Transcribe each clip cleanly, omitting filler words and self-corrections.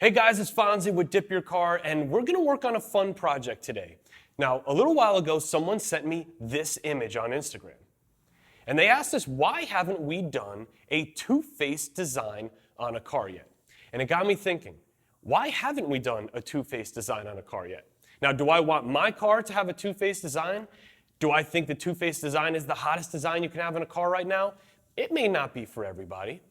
Hey guys, it's Fonzie with Dip Your Car, and we're gonna work on a fun project today. Now, a little while ago, someone sent me this image on Instagram. And they asked us, why haven't we done a two-faced design on a car yet? And it got me thinking, why haven't we done a two-faced design on a car yet? Now, do I want my car to have a two-faced design? Do I think the two-faced design is the hottest design you can have in a car right now? It may not be for everybody,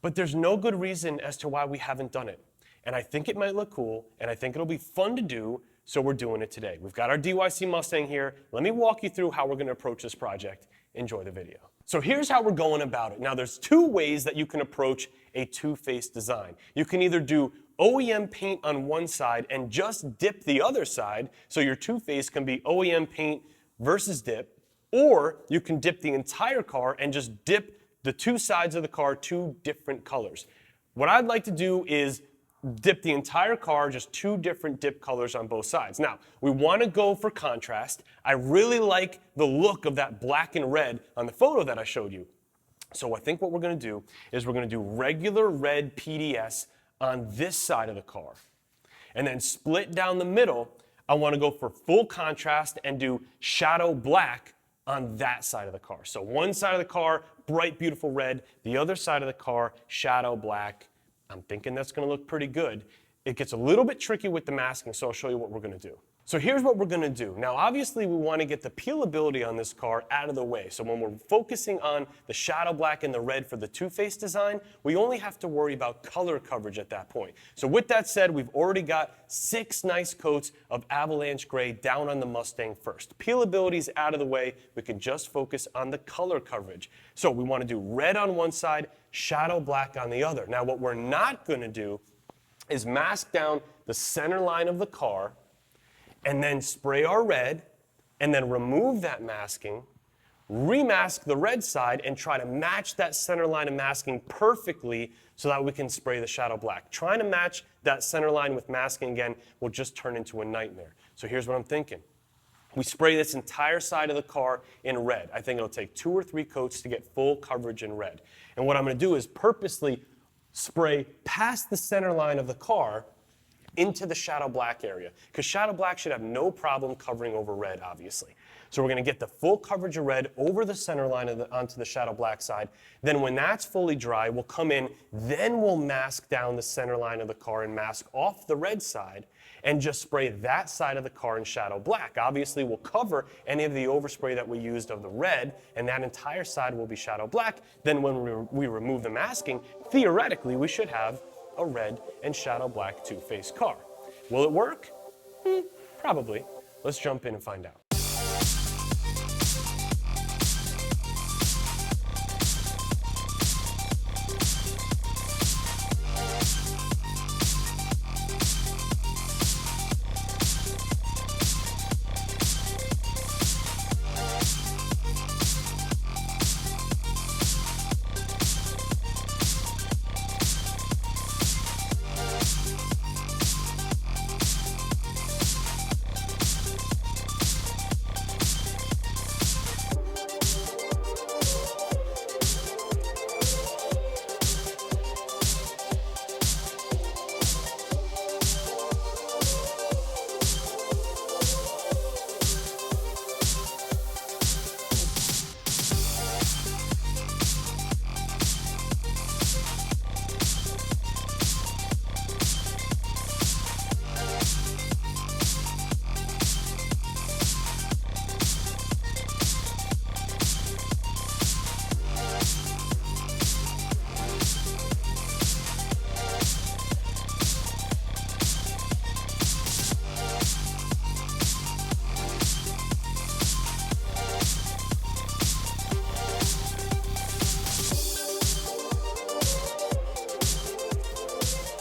but there's no good reason as to why we haven't done it. And I think it might look cool, and I think it'll be fun to do, so we're doing it today. We've got our DYC Mustang here. Let me walk you through how we're gonna approach this project. Enjoy the video. So here's how we're going about it. Now there's two ways that you can approach a two-faced design. You can either do OEM paint on one side and just dip the other side, so your two-faced can be OEM paint versus dip, or you can dip the entire car and just dip the two sides of the car two different colors. What I'd like to do is dip the entire car, just two different dip colors on both sides. Now, we want to go for contrast. I really like the look of that black and red on the photo that I showed you. So I think what we're going to do is we're going to do regular red PDS on this side of the car. And then split down the middle, I want to go for full contrast and do shadow black on that side of the car. So one side of the car, bright, beautiful red. The other side of the car, shadow black. I'm thinking that's going to look pretty good. It gets a little bit tricky with the masking, so I'll show you what we're going to do. So here's what we're going to do. Now, obviously, we want to get the peelability on this car out of the way. So when we're focusing on the shadow black and the red for the two-faced design, we only have to worry about color coverage at that point. So with that said, we've already got 6 nice coats of avalanche gray down on the Mustang first. Peelability's out of the way. We can just focus on the color coverage. So we want to do red on one side, shadow black on the other. Now, what we're not going to do is mask down the center line of the car and then spray our red, and then remove that masking, remask the red side, and try to match that center line of masking perfectly so that we can spray the shadow black. Trying to match that center line with masking again will just turn into a nightmare. So here's what I'm thinking. We spray this entire side of the car in red. I think it'll take 2 or 3 coats to get full coverage in red. And what I'm going to do is purposely spray past the center line of the car into the shadow black area, because shadow black should have no problem covering over red, obviously. So we're going to get the full coverage of red over the center line onto the shadow black side. Then when that's fully dry, we'll come in, then we'll mask down the center line of the car and mask off the red side and just spray that side of the car in shadow black. Obviously, we'll cover any of the overspray that we used of the red, and that entire side will be shadow black. Then when we remove the masking, theoretically, we should have a red and shadow black two-faced car. Will it work? Probably. Let's jump in and find out.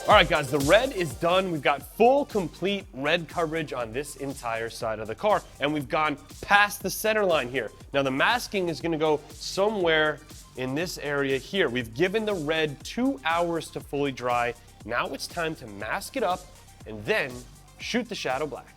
All right, guys, the red is done. We've got full, complete red coverage on this entire side of the car, and we've gone past the center line here. Now, the masking is gonna go somewhere in this area here. We've given the red 2 hours to fully dry. Now it's time to mask it up and then shoot the shadow black.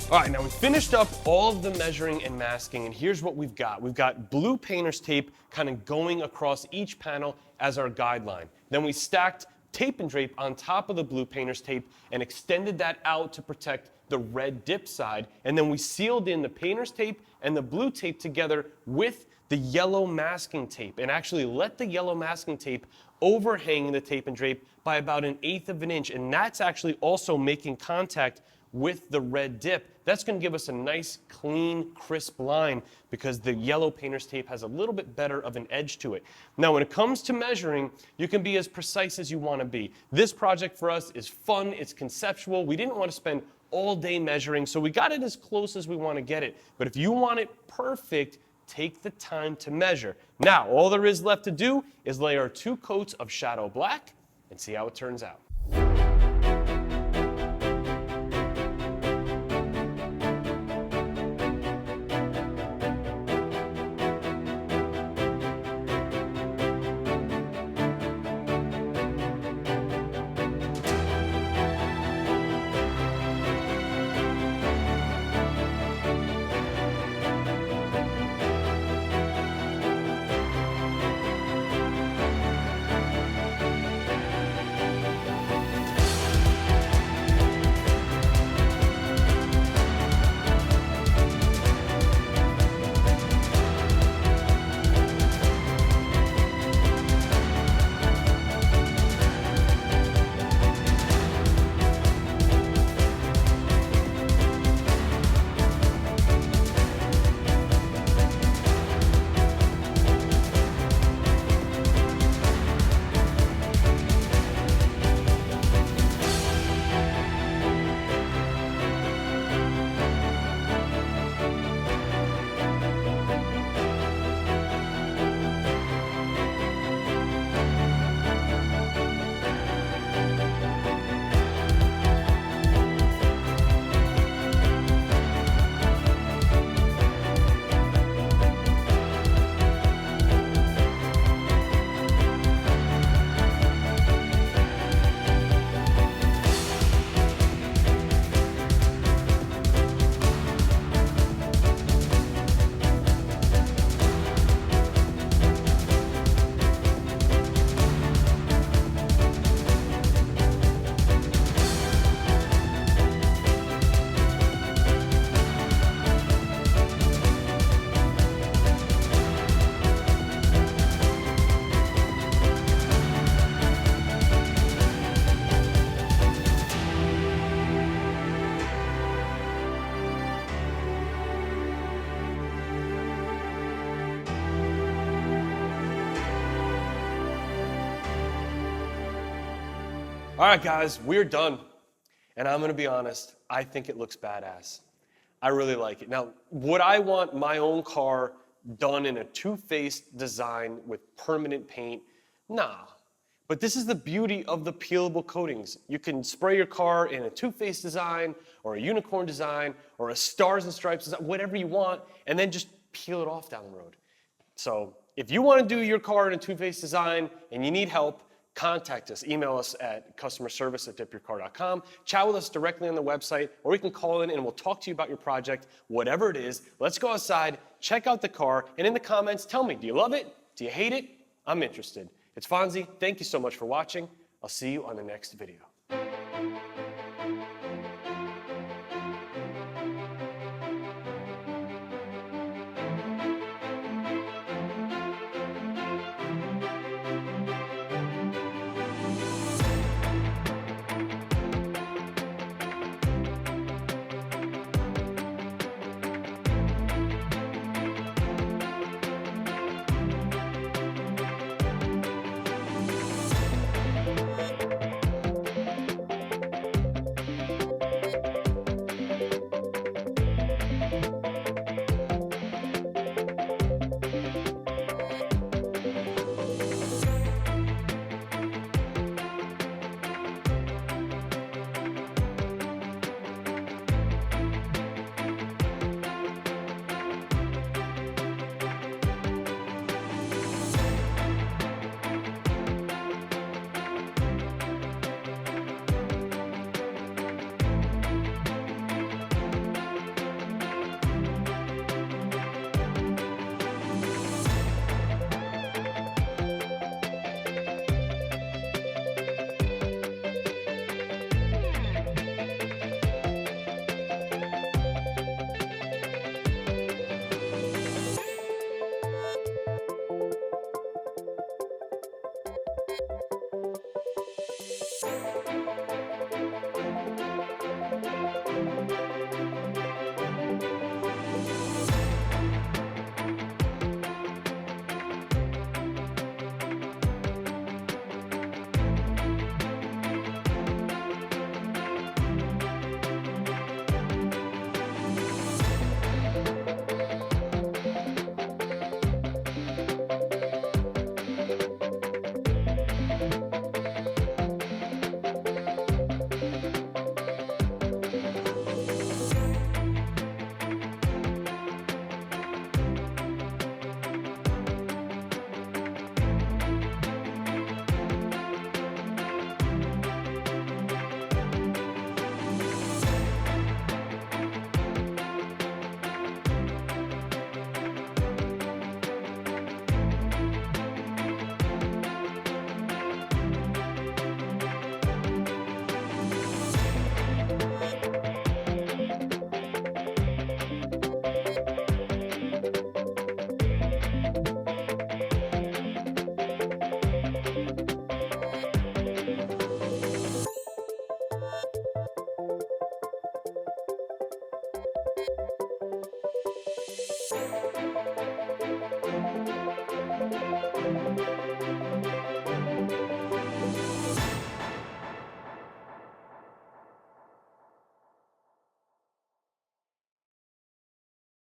All right, now we finished up all of the measuring and masking, and here's what we've got. We've got blue painter's tape kind of going across each panel as our guideline. Then we stacked tape and drape on top of the blue painter's tape and extended that out to protect the red dip side. And then we sealed in the painter's tape and the blue tape together with the yellow masking tape, and actually let the yellow masking tape overhang the tape and drape by about 1/8 of an inch. And that's actually also making contact with the red dip. That's going to give us a nice, clean, crisp line because the yellow painter's tape has a little bit better of an edge to it. Now, when it comes to measuring, you can be as precise as you want to be. This project for us is fun, it's conceptual. We didn't want to spend all day measuring, so we got it as close as we want to get it. But if you want it perfect, take the time to measure. Now, all there is left to do is lay our 2 coats of shadow black and see how it turns out. All right, guys, we're done. And I'm going to be honest, I think it looks badass. I really like it. Now, would I want my own car done in a two-faced design with permanent paint? Nah. But this is the beauty of the peelable coatings. You can spray your car in a two-faced design or a unicorn design or a stars and stripes design, whatever you want, and then just peel it off down the road. So if you want to do your car in a two-faced design and you need help, contact us. Email us at CustomerService@DipYourCar.com. Chat with us directly on the website, or you can call in and we'll talk to you about your project, whatever it is. Let's go outside, check out the car, and in the comments, tell me, do you love it? Do you hate it? I'm interested. It's Fonzie. Thank you so much for watching. I'll see you on the next video.